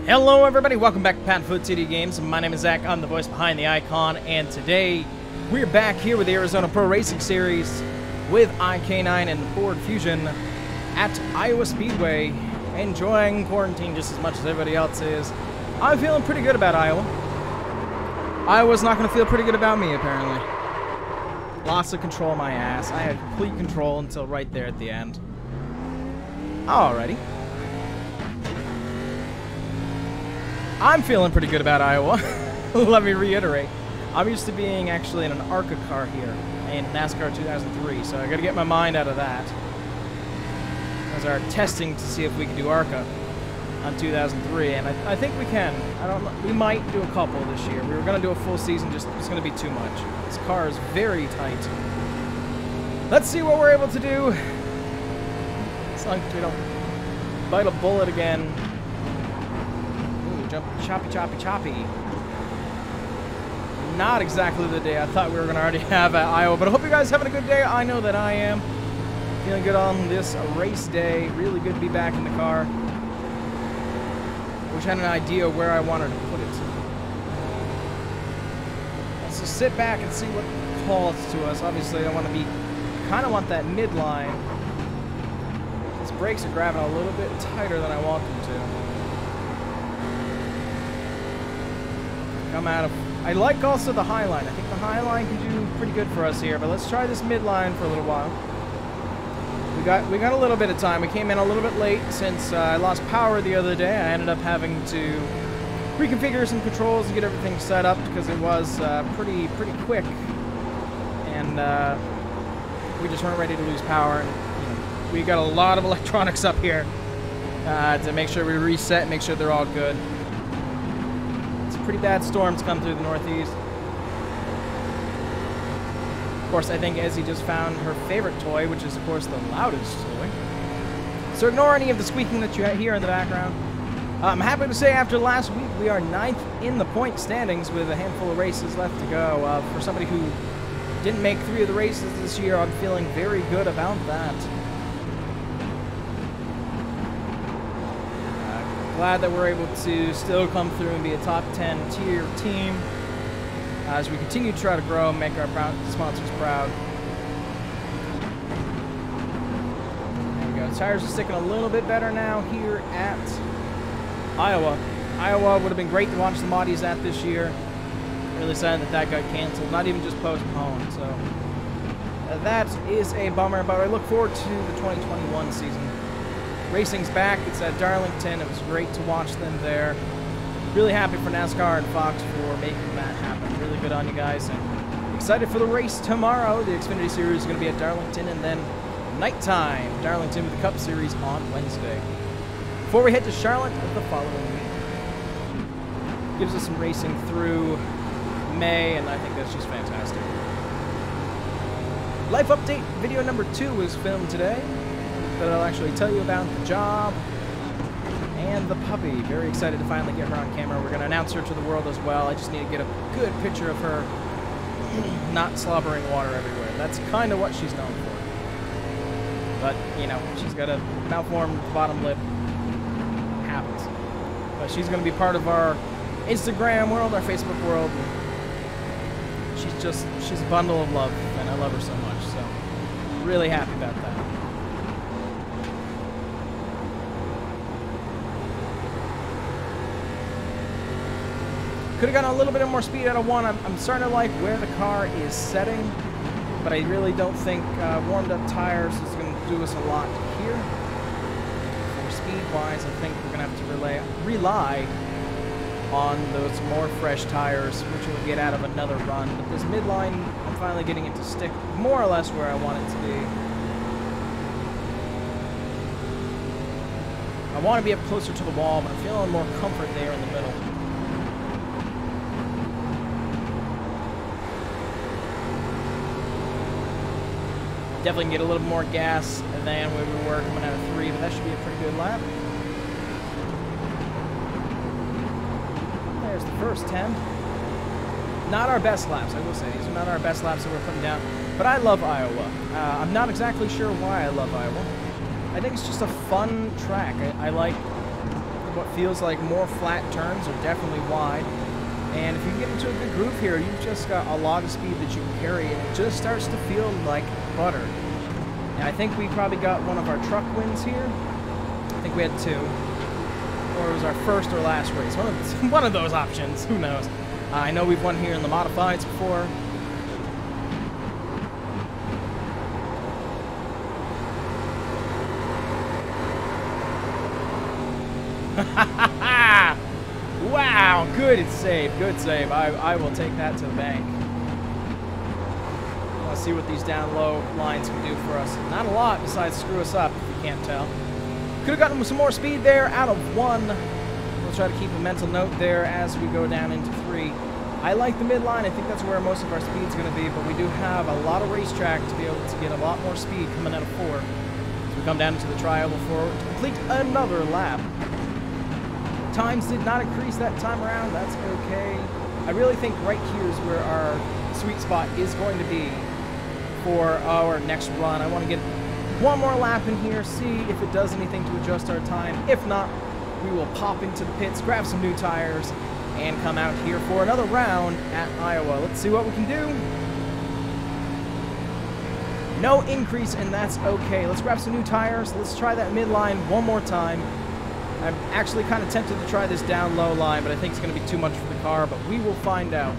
Hello everybody, welcome back to PadFootTD Games. My name is Zach, I'm the voice behind the icon, and today we're back here with the Arizona Pro Racing Series with IK9 and Ford Fusion at Iowa Speedway, enjoying quarantine just as much as everybody else is. I'm feeling pretty good about Iowa. Iowa's not going to feel pretty good about me, apparently. Lots of control of my ass. I had complete control until right there at the end. Alrighty. I'm feeling pretty good about Iowa. Let me reiterate. I'm used to being actually in an ARCA car here in NASCAR 2003, so I got to get my mind out of that. As our testing to see if we can do ARCA on 2003, and I think we can. I don't know. We might do a couple this year. We were going to do a full season, just it's going to be too much. This car is very tight. Let's see what we're able to do. As long as we don't bite a bullet again. Jump, choppy. Not exactly the day I thought we were going to already have at Iowa, but I hope you guys are having a good day. I know that I am. Feeling good on this race day. Really good to be back in the car. I wish I had an idea where I wanted to put it. Let's just sit back and see what calls to us. Obviously, I want to be, kind of want that midline. These brakes are grabbing a little bit tighter than I want them to. Come out of. I like also the high line. I think the high line can do pretty good for us here, but let's try this midline for a little while. We got a little bit of time. We came in a little bit late since I lost power the other day. I ended up having to reconfigure some controls and get everything set up because it was pretty quick, and we just weren't ready to lose power. And we got a lot of electronics up here to make sure we reset, make sure they're all good. Pretty bad storms come through the Northeast. Of course, I think Ezzy just found her favorite toy, which is, of course, the loudest toy. So ignore any of the squeaking that you hear in the background. I'm happy to say after last week, we are 9th in the point standings with a handful of races left to go. For somebody who didn't make 3 of the races this year, I'm feeling very good about that. Glad that we're able to still come through and be a top 10 tier team as we continue to try to grow and make our sponsors proud. There we go. Tires are sticking a little bit better now here at Iowa. Iowa would have been great to watch the Moddies at this year. Really sad that got canceled, not even just postponed. So that is a bummer, but I look forward to the 2021 season. Racing's back. It's at Darlington. It was great to watch them there. Really happy for NASCAR and Fox for making that happen. Really good on you guys. And excited for the race tomorrow. The Xfinity Series is going to be at Darlington, and then nighttime, Darlington with the Cup Series on Wednesday. Before we head to Charlotte the following week. Gives us some racing through May, and I think that's just fantastic. Life update video number 2 was filmed today. That I'll actually tell you about the job and the puppy. Very excited to finally get her on camera. We're going to announce her to the world as well. I just need to get a good picture of her not slobbering water everywhere. That's kind of what she's known for. But, you know, she's got a malformed bottom lip. Happens. But she's going to be part of our Instagram world, our Facebook world. She's a bundle of love, and I love her so much. So, really happy about that. Could have gotten a little bit more speed out of 1. I'm starting to like where the car is setting, but I really don't think warmed up tires is going to do us a lot here. For speed-wise, I think we're going to have to rely on those more fresh tires, which we'll get out of another run. But this midline, I'm finally getting it to stick more or less where I want it to be. I want to be up closer to the wall, but I'm feeling more comfort there in the middle. Definitely can get a little more gas than we were coming out of 3, but that should be a pretty good lap. There's the first 10. Not our best laps, I will say. These are not our best laps that we're putting down. But I love Iowa. I'm not exactly sure why I love Iowa. I think it's just a fun track. I like what feels like more flat turns are definitely wide. And if you can get into a good groove here, you've just got a lot of speed that you can carry, and it just starts to feel like butter. And I think we probably got one of our truck wins here. I think we had 2. Or it was our first or last race. One of those options. Who knows? I know we've won here in the modifieds before. Wow, good save, good save. I will take that to the bank. Let's see what these down low lines can do for us. Not a lot besides screw us up, if you can't tell. Could have gotten some more speed there out of 1. We'll try to keep a mental note there as we go down into 3. I like the midline. I think that's where most of our speed is going to be, but we do have a lot of racetrack to be able to get a lot more speed coming out of 4. So we come down into the tri-oval forward to complete another lap. Times did not increase that time around. That's okay. I really think right here is where our sweet spot is going to be for our next run. I want to get one more lap in here, see if it does anything to adjust our time. If not, we will pop into the pits, grab some new tires, and come out here for another round at Iowa. Let's see what we can do. No increase, and that's okay. Let's grab some new tires. Let's try that midline one more time. I'm actually kind of tempted to try this down low line, but I think it's going to be too much for the car, but we will find out.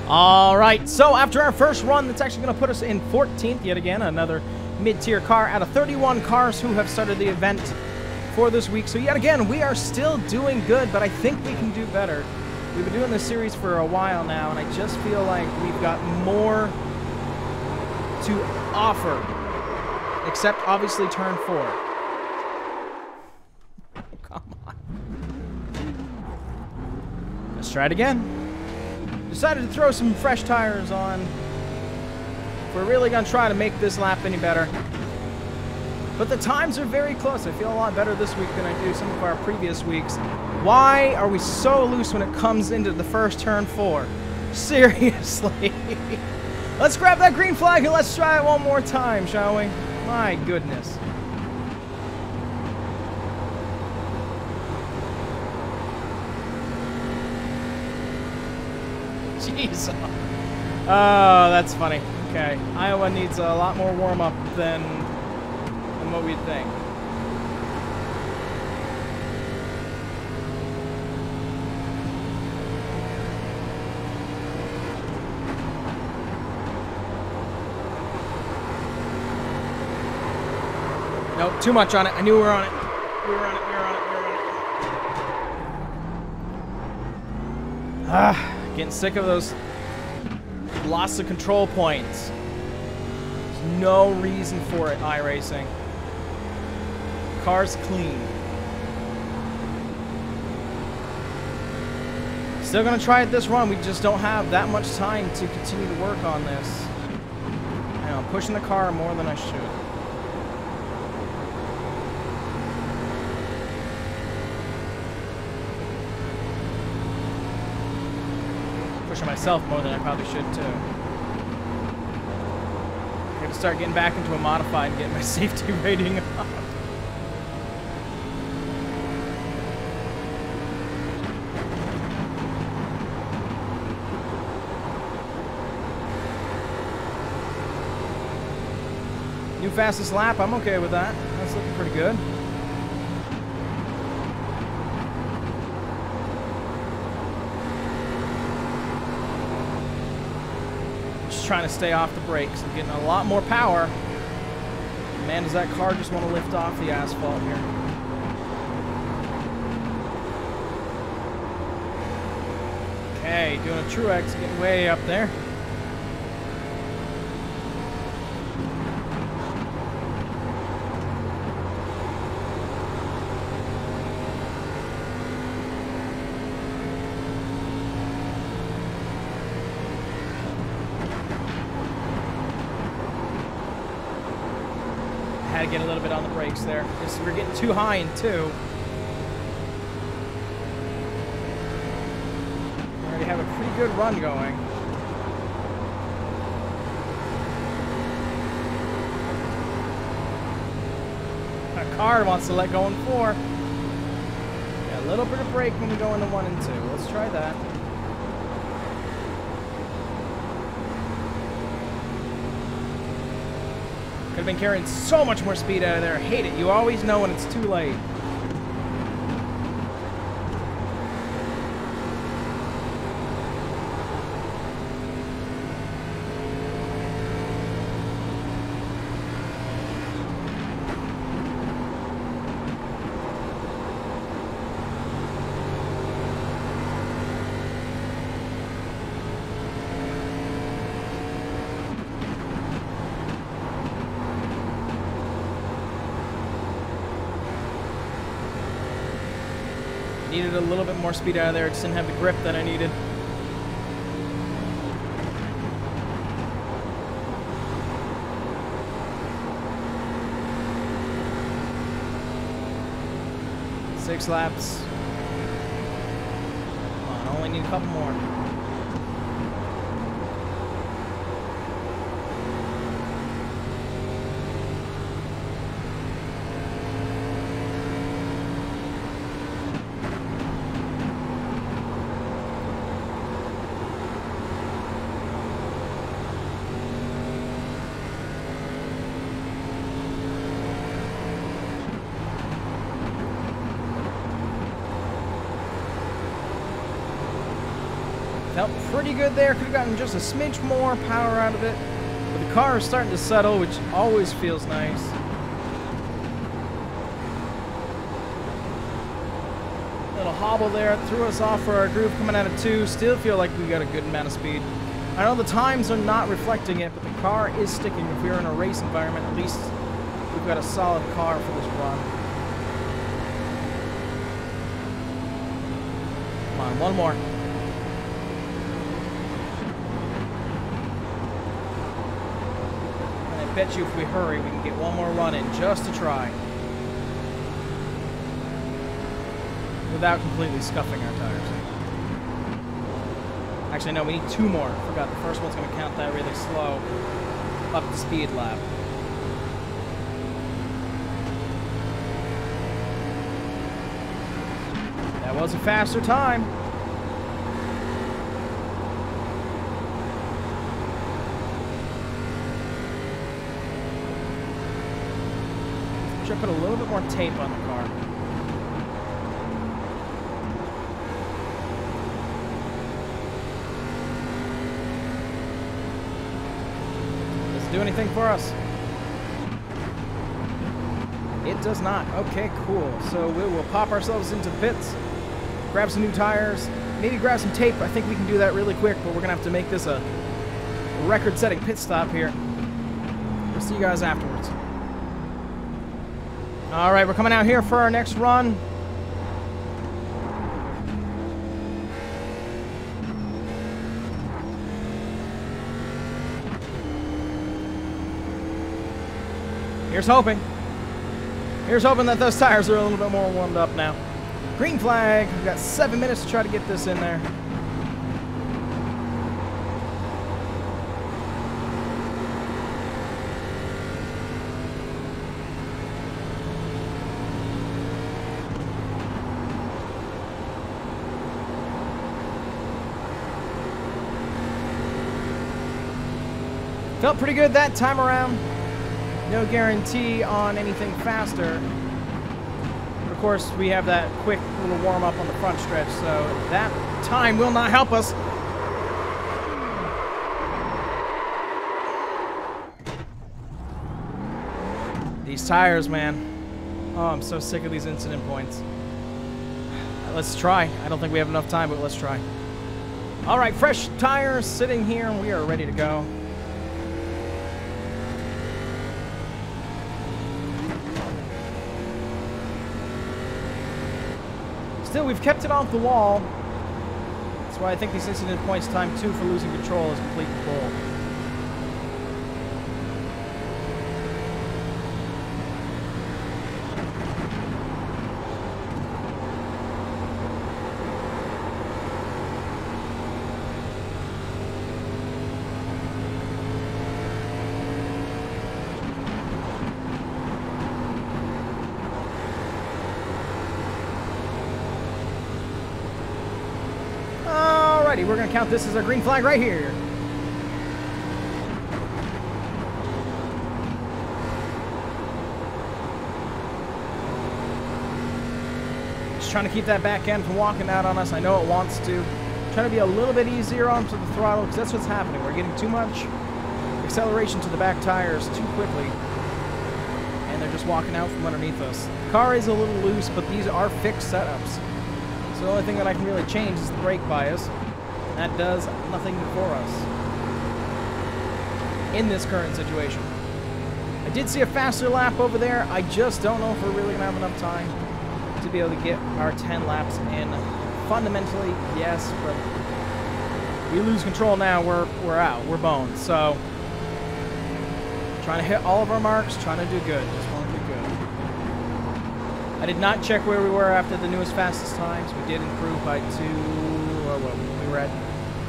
All right, so after our first run, that's actually going to put us in 14th yet again, another mid-tier car out of 31 cars who have started the event for this week. So yet again, we are still doing good, but I think we can do better. We've been doing this series for a while now, and I just feel like we've got more to offer, except obviously turn 4. Let's try it again. Decided to throw some fresh tires on. If we're really going to try to make this lap any better. But the times are very close. I feel a lot better this week than I do some of our previous weeks. Why are we so loose when it comes into the first turn 4? Seriously. Let's grab that green flag and let's try it one more time, shall we? My goodness. Jeez. Oh, that's funny. Okay, Iowa needs a lot more warm-up than what we'd think. Nope, too much on it. I knew we were on it. We were on it, we were on it, we were on it. Getting sick of those loss of control points. There's no reason for it, iRacing. Car's clean. Still gonna try it this run. We just don't have that much time to continue to work on this. I know, I'm pushing the car more than I should. Pushing myself more than I probably should too. I'm gonna start getting back into a modified and get my safety rating up. New fastest lap, I'm okay with that. That's looking pretty good. Just trying to stay off the brakes. I'm getting a lot more power. Man, does that car just want to lift off the asphalt here. Okay, doing a Truex, getting way up there. Had to get a little bit on the brakes there. We're getting too high in 2. We already have a pretty good run going. car wants to let go in 4. Yeah, a little bit of brake when we go into 1 and 2. Let's try that. Could have been carrying so much more speed out of there. I hate it. You always know when it's too late. Needed a little bit more speed out of there. It just didn't have the grip that I needed. Six laps. Come on, I only need a couple more. Felt pretty good there. Could have gotten just a smidge more power out of it. But the car is starting to settle, which always feels nice. Little hobble there. Threw us off for our groove coming out of 2. Still feel like we got a good amount of speed. I know the times are not reflecting it, but the car is sticking. If we were in a race environment, at least we've got a solid car for this run. Come on, one more. I bet you if we hurry, we can get one more run in just to try. Without completely scuffing our tires. Actually, no, we need 2 more. I forgot, the first one's going to count that really slow up to speed lap. That was a faster time. Should put a little bit more tape on the car. Does it do anything for us? It does not. Okay, cool. So we will pop ourselves into pits, grab some new tires, maybe grab some tape. I think we can do that really quick, but we're going to have to make this a record-setting pit stop here. We'll see you guys afterwards. All right, we're coming out here for our next run. Here's hoping. Here's hoping that those tires are a little bit more warmed up now. Green flag. We've got 7 minutes to try to get this in there. Felt pretty good that time around. No guarantee on anything faster. But of course, we have that quick little warm-up on the front stretch, so that time will not help us. These tires, man. Oh, I'm so sick of these incident points. Let's try. I don't think we have enough time, but let's try. All right, fresh tires sitting here, and we are ready to go. Still, we've kept it off the wall. That's why I think these incident points time 2 for losing control is complete bull. Alrighty, we're going to count this as our green flag right here. Just trying to keep that back end from walking out on us. I know it wants to. Trying to be a little bit easier onto the throttle because that's what's happening. We're getting too much acceleration to the back tires too quickly. And they're just walking out from underneath us. The car is a little loose, but these are fixed setups. So the only thing that I can really change is the brake bias. That does nothing for us in this current situation. I did see a faster lap over there. I just don't know if we're really going to have enough time to be able to get our 10 laps in. Fundamentally, yes, but we lose control now, we're out. We're boned. So trying to hit all of our marks, trying to do good. Just want to do good. I did not check where we were after the newest fastest times. We did improve by 2, or what, we were at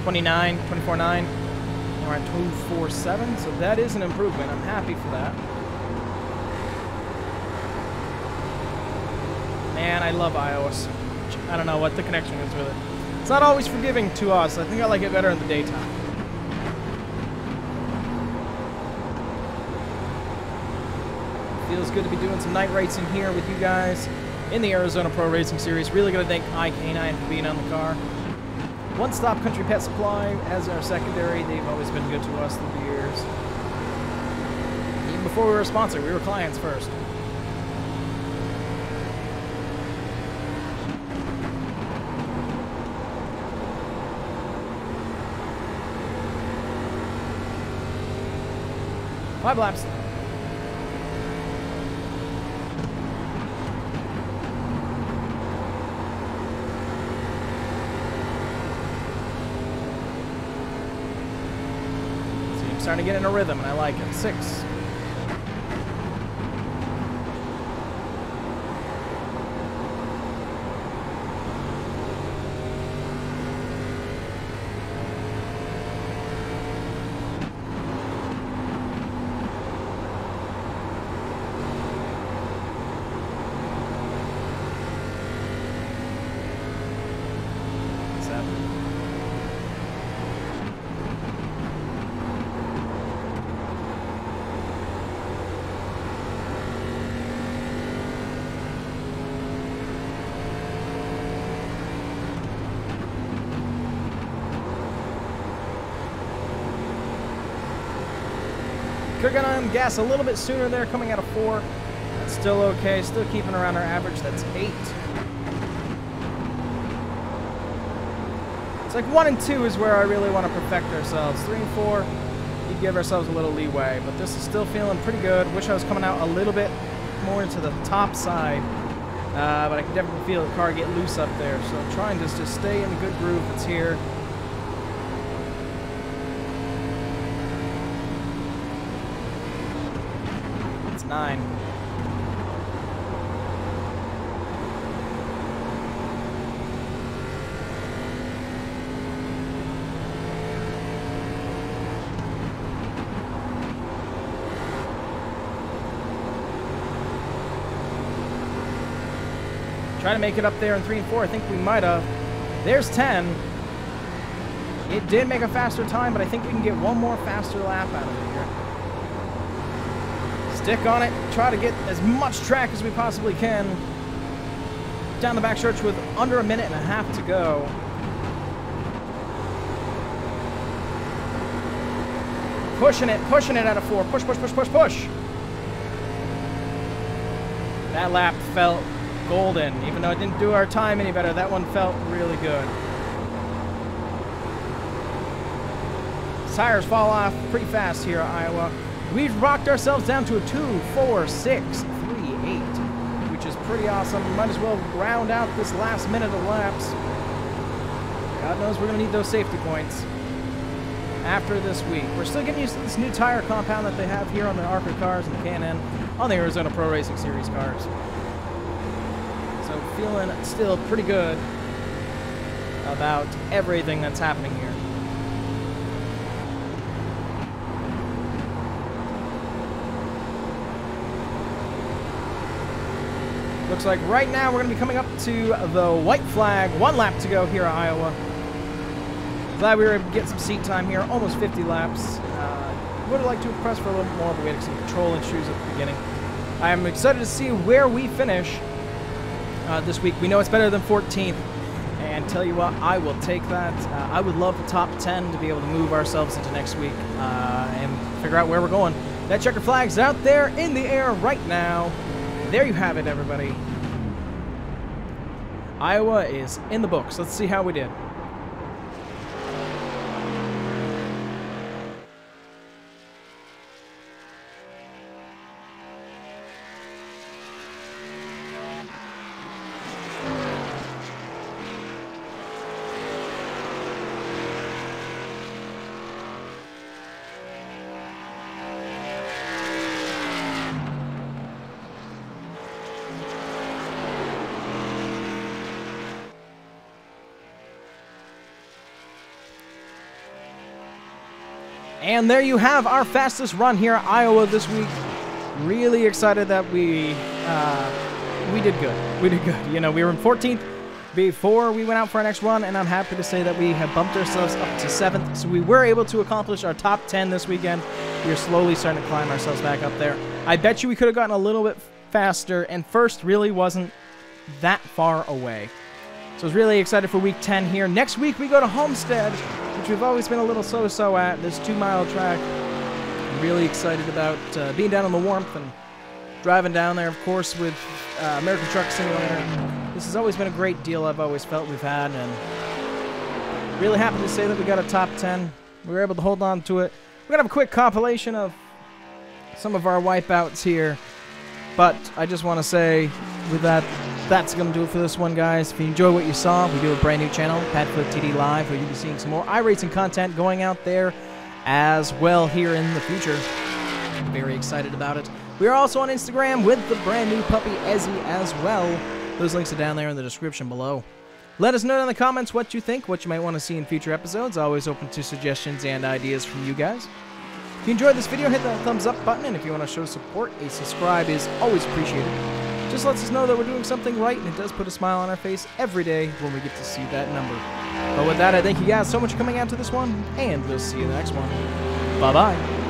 29, 24.9. We're at 2.47, so that is an improvement. I'm happy for that. Man, I love iOS. I don't know what the connection is with it. It's not always forgiving to us. I think I like it better in the daytime. Feels good to be doing some night racing here with you guys in the Arizona Pro Racing Series. Really going to thank iK9 for being on the car. One Stop Country Pet Supply as our secondary. They've always been good to us through the years. Even before we were a sponsor, we were clients first. Five laps. See, I'm starting to get in a rhythm, and I like it. 6. Could have gone on gas a little bit sooner there, coming out of 4. That's still okay. Still keeping around our average. That's 8. It's like 1 and 2 is where I really want to perfect ourselves. 3 and 4, you give ourselves a little leeway. But this is still feeling pretty good. Wish I was coming out a little bit more into the top side. But I can definitely feel the car get loose up there. So I'm trying to just stay in the good groove that's here. It's 9. Try to make it up there in 3 and 4. I think we might have. There's 10. It did make a faster time, but I think we can get one more faster lap out of it here. Stick on it. Try to get as much track as we possibly can. Down the back stretch with under a minute and a half to go. Pushing it out of 4. Push, push, push, push, push. That lap felt golden. Even though it didn't do our time any better, that one felt really good. Tires fall off pretty fast here at Iowa. We've rocked ourselves down to a 2, 4, 6, 3, 8, which is pretty awesome. We might as well round out this last minute of laps. God knows we're going to need those safety points after this week. We're still getting used to this new tire compound that they have here on the ARCA cars and the K&N on the Arizona Pro Racing Series cars. So feeling still pretty good about everything that's happening here. Looks like right now we're going to be coming up to the white flag. 1 lap to go here at Iowa. Glad we were able to get some seat time here, almost 50 laps. Would have liked to have pressed for a little bit more, but we had some control issues at the beginning. I'm excited to see where we finish this week. We know it's better than 14th, and tell you what, I will take that. I would love the top 10 to be able to move ourselves into next week and figure out where we're going. That checker flag's out there in the air right now. There you have it, everybody. Iowa is in the books. Let's see how we did. And there you have our fastest run here at Iowa this week. Really excited that we did good. We did good. You know, we were in 14th before we went out for our next run, and I'm happy to say that we have bumped ourselves up to 7th. So we were able to accomplish our top 10 this weekend. We are slowly starting to climb ourselves back up there. I bet you we could have gotten a little bit faster, and first really wasn't that far away. So I was really excited for week 10 here. Next week we go to Homestead, which we've always been a little so-so at, this 2-mile track. I'm really excited about being down in the warmth and driving down there, of course, with American Truck Simulator. This has always been a great deal I've always felt we've had, and really happy to say that we got a top 10. We were able to hold on to it. We're going to have a quick compilation of some of our wipeouts here, but I just want to say with that, that's going to do it for this one, guys. If you enjoy what you saw, we do a brand new channel, PadFootTD Live, where you'll be seeing some more iRacing content going out there as well here in the future. I'm very excited about it. We are also on Instagram with the brand new puppy Ezzy as well. Those links are down there in the description below. Let us know in the comments what you think, what you might want to see in future episodes. Always open to suggestions and ideas from you guys. If you enjoyed this video, hit that thumbs up button, and if you want to show support, a subscribe is always appreciated. Just lets us know that we're doing something right, and it does put a smile on our face every day when we get to see that number. But with that, I thank you guys so much for coming out to this one, and we'll see you in the next one. Bye-bye.